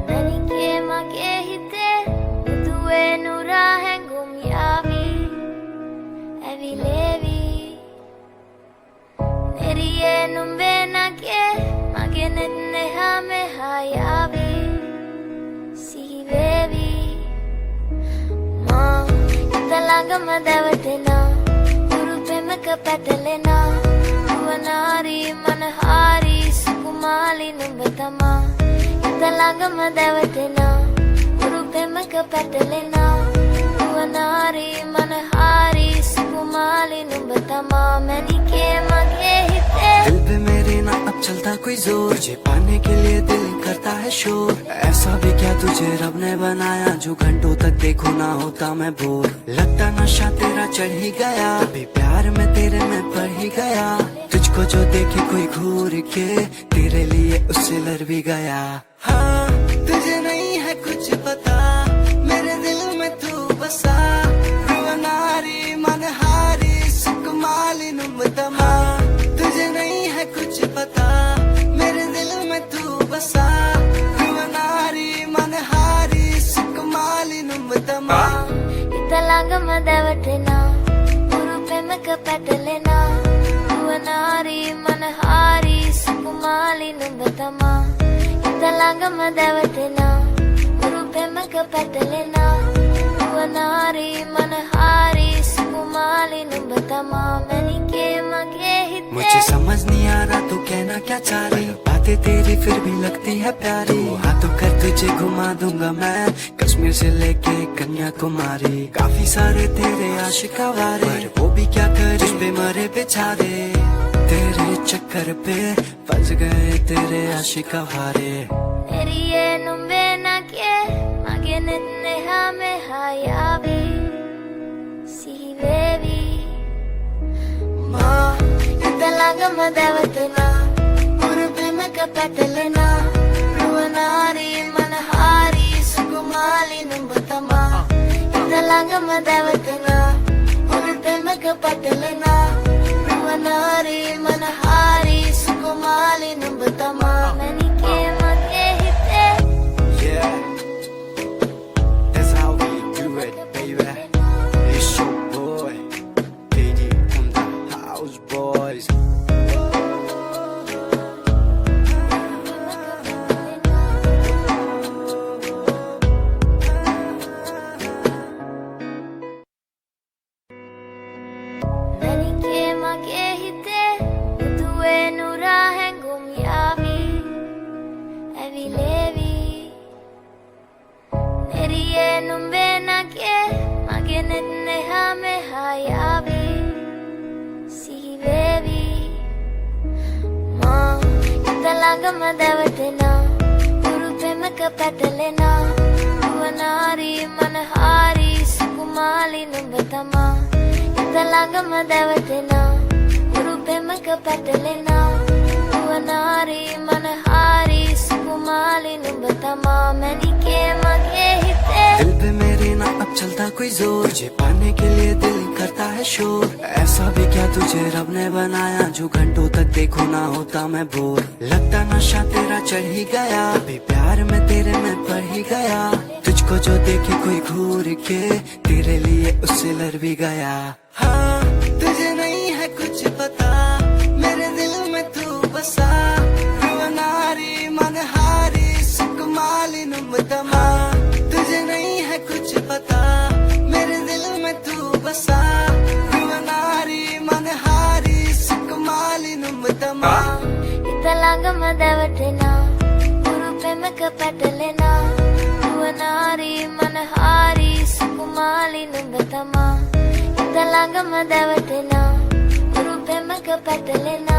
Nanike mage hite Udue nurahen gumyavi Evi levi Neriye numbe nage Mage nenne hame hayavi Sihi vevi Ma Italangama devatena Guru pemaka patalena Uvanari manahari Sukumali numbatama Italangama devatena Guru pemaka patalena Uvanari manahari Sukumali numbatama Manike mage hite दिल पे मेरे ना अब चलता कोई जोर तुझे पाने के लिए दिल करता है शोर ऐसा भी क्या तुझे रब ने बनाया जो घंटों तक देखो ना होता मैं बोर लगता नशा तेरा चढ़ ही गया अभी प्यार में तेरे में पड़ ही गया तुझको जो देखे कोई घूर के तेरे लिए उससे लड़ भी गया हाँ तुझे नहीं है कुछ पता मेरे दिल में तू बसा रुवनारी मनहारी सुकुमाली नुम्बतमा तुझे नहीं है कुछ पता मेरे दिल में तू बसा रुवनारी मनहारी सुकुमाली नुम्बतमा Italangama devatena Guru pemaka patalena Uvanari manahari Sukumali numbatama Italangama devatena Guru pemaka patalena Uvanari manahari Sukumali numbatama Manike mage hite मुझे समझ नहीं आ रहा तू कहना क्या चाह रही बातें तेरी फिर भी लगती है प्यारी हाथों कर तुझे घुमा दूंगा मैं कश्मीर से लेके कन्याकुमारी काफी सारे तेरे आशिक आवारे पर वो भी क्या करे पे मरे बेचारे तेरे चक्कर पे फंस गए तेरे आशिक Aware Neriye numbe nage Mage nenne hame hayavi Sihi vevi Ma Italangama devatena Guru pemaka patalena Ruvanari manahari Sukumali numbatama Italangama devatena Guru pemaka patalena Ruvanari manahari Sukumali numbatama Manike mage hite Yeah, that's how we do it, baby. It's your boy, KD from the House Boys. Nanike mage hite Udue nurahen gumyavi Evi levi Neriye numbe nage Mage nenne hame hayavi Sihi vevi Ma Italangama devatena Guru pemaka patalena Uvanari manahari Sukumali numbatama Italangama devatena Guru pemaka patalena Uvanari manahari Sukumali numbatama Manike mage hite दिल पे मेरे ना अब चलता कोई जोर तुझे पाने के लिए दिल करता है शोर ऐसा भी क्या तुझे रब ने बनाया जो घंटों तक देखो ना होता मैं बोर लगता नशा तेरा चढ़ ही गया अभी प्यार में तेरे में पड़ ही गया तुझको जो देखे कोई घूर के तेरे लिए उससे लड़ भी गया हाँ तुझे नहीं है कुछ पता मेरे दिल में तू बसा रुवनारी मनहारी सुकुमाली नुम्बतमा तुझे नहीं है कुछ पता मेरे दिल में तू बसा रुवनारी मनहारी सुकुमाली नुम्बतमा Italangama devatena Guru pemaka patalena Uvanari manahari Sukumali numbatama Italangama devatena Guru pemaka patalena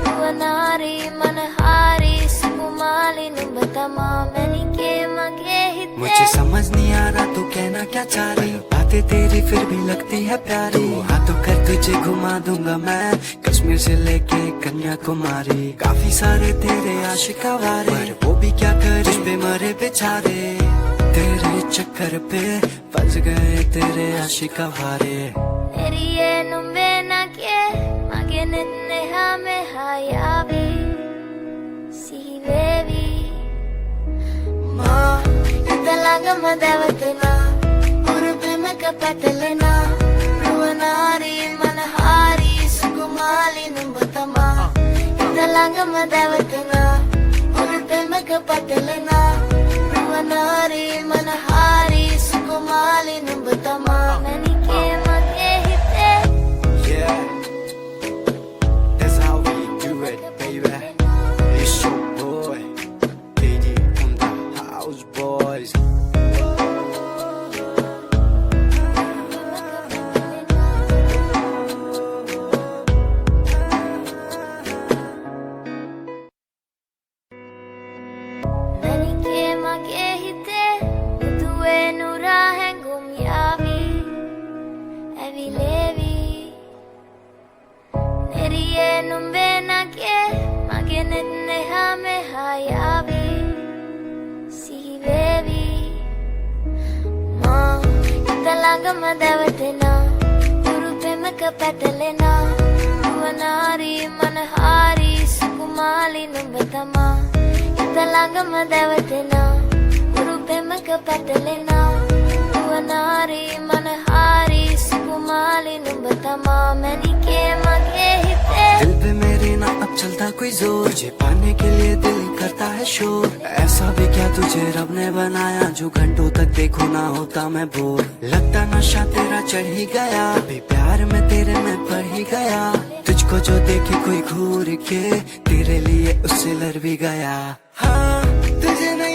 Uvanari manahari Sukumali numbatama Manike mage hite मुझे समझ नहीं आ रहा तू कहना क्या चाह रही बातें तेरी फिर भी लगती है प्यारी हाथों कर तुझे घुमा दूंगा मैं कश्मीर से लेके कन्याकुमारी काफी सारे तेरे आशिक आवारे पर वो भी क्या करे पे मरे बेचारे तेरे चक्कर पे फंस गए तेरे आशिक Aware Neriye numbe nage Mage nenne hame hayavi Sihi vevi ఇతలాంగమదవతనా ఉరుపెమక పటలనా రువనారి మనహారి సుకుమాలి నుంబతమా ఇతలాంగమదవతనా ఉరుపెమక పటలనా రువనారి మనహారి సుకుమాలి నుంబతమా ననికే మగే హితే Yeah, that's how we do it, baby. It's your boy, KD from the House Boys. ನನಗೆ ಮಗೆ ಹಿತೆ ಮುದುವೆ ನೂರ ಹೆಂಗುಮ್ ಯಾವಿ ಅವಿಲೇವಿ ನೆರಿಯೇ ನುಂಬೆ ನಗೆ ಮಗೆ ನೆನ್ನೆ ಹಮೆ ಹಾಯಾವಿ ಸಿಹಿವೇವಿ ಮಾ ಇತಲಾಂಗ ಮದವತೆನ ಉರುಪೆಮಕ ಪಟಲೆನ ಭುವನಾರಿ ಮನಹಾರಿ ಸುಕುಮಾಲಿ ನುಂಬತಮಾ ఇతలాంగమదవతనా ఉరుపెమక పటలెనా భువనారి మనహారి సుకుమాలి నుంబతమా మనికే మగే హితే दिल पे मेरे ना अब चलता कोई जोर, तुझे पाने के लिए दिल करता है शोर। ऐसा भी क्या तुझे रब ने बनाया, जो घंटों तक देखो ना होता मैं बोर। लगता नशा तेरा चढ़ ही गया, अभी प्यार में तेरे मैं पड़ ही गया। तुझको जो देखे कोई घूर के, तेरे लिए उससे लड़ भी गया। हाँ तुझे नहीं